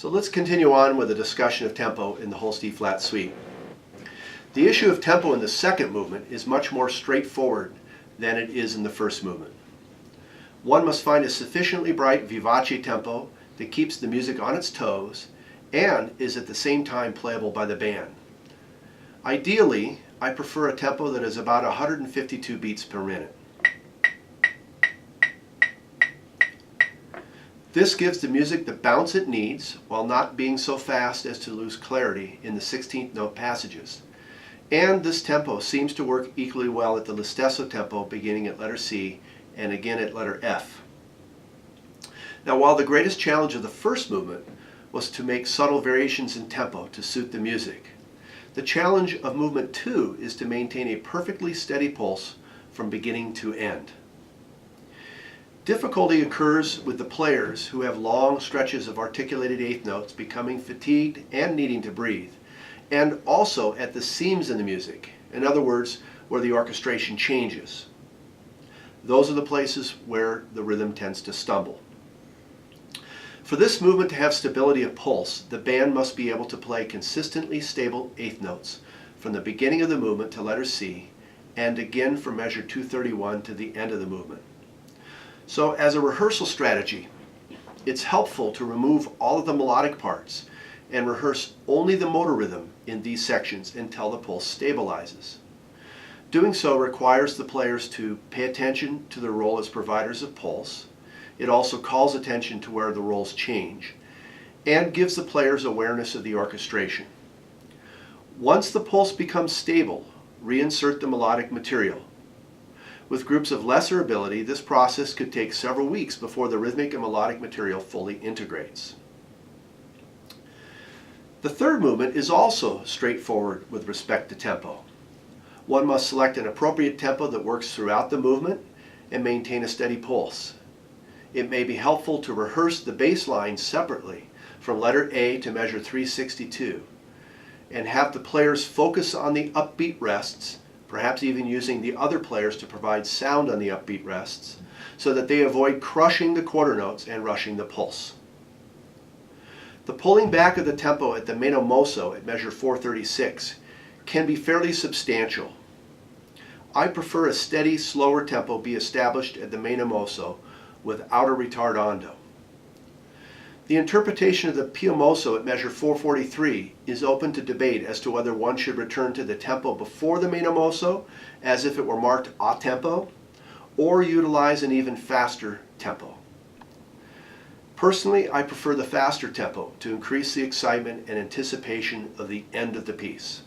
So let's continue on with a discussion of tempo in the Holst E-flat suite. The issue of tempo in the second movement is much more straightforward than it is in the first movement. One must find a sufficiently bright vivace tempo that keeps the music on its toes and is at the same time playable by the band. Ideally, I prefer a tempo that is about 152 beats per minute. This gives the music the bounce it needs while not being so fast as to lose clarity in the 16th note passages. And this tempo seems to work equally well at the listesso tempo beginning at letter C and again at letter F. Now, while the greatest challenge of the first movement was to make subtle variations in tempo to suit the music, the challenge of movement 2 is to maintain a perfectly steady pulse from beginning to end. Difficulty occurs with the players who have long stretches of articulated eighth notes becoming fatigued and needing to breathe, and also at the seams in the music, in other words, where the orchestration changes. Those are the places where the rhythm tends to stumble. For this movement to have stability of pulse, the band must be able to play consistently stable eighth notes from the beginning of the movement to letter C, and again from measure 231 to the end of the movement. So as a rehearsal strategy, it's helpful to remove all of the melodic parts and rehearse only the motor rhythm in these sections until the pulse stabilizes. Doing so requires the players to pay attention to their role as providers of pulse. It also calls attention to where the roles change and gives the players awareness of the orchestration. Once the pulse becomes stable, reinsert the melodic material. With groups of lesser ability, this process could take several weeks before the rhythmic and melodic material fully integrates. The third movement is also straightforward with respect to tempo. One must select an appropriate tempo that works throughout the movement and maintain a steady pulse. It may be helpful to rehearse the bass line separately from letter A to measure 362 and have the players focus on the upbeat rests, perhaps even using the other players to provide sound on the upbeat rests, so that they avoid crushing the quarter notes and rushing the pulse. The pulling back of the tempo at the meno mosso at measure 436 can be fairly substantial. I prefer a steady, slower tempo be established at the meno mosso without a ritardando. The interpretation of the pio mosso at measure 443 is open to debate as to whether one should return to the tempo before the meno mosso, as if it were marked a tempo, or utilize an even faster tempo. Personally, I prefer the faster tempo to increase the excitement and anticipation of the end of the piece.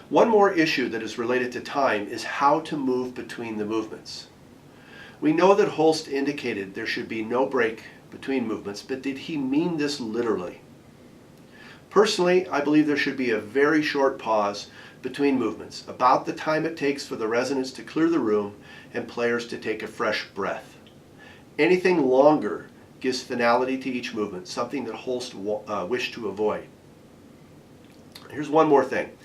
One more issue that is related to time is how to move between the movements. We know that Holst indicated there should be no break between movements, but did he mean this literally? Personally, I believe there should be a very short pause between movements, about the time it takes for the resonance to clear the room and players to take a fresh breath. Anything longer gives finality to each movement, something that Holst wished to avoid. Here's one more thing.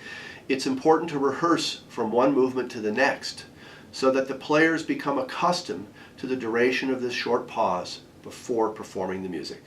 It's important to rehearse from one movement to the next so that the players become accustomed to the duration of this short pause before performing the music.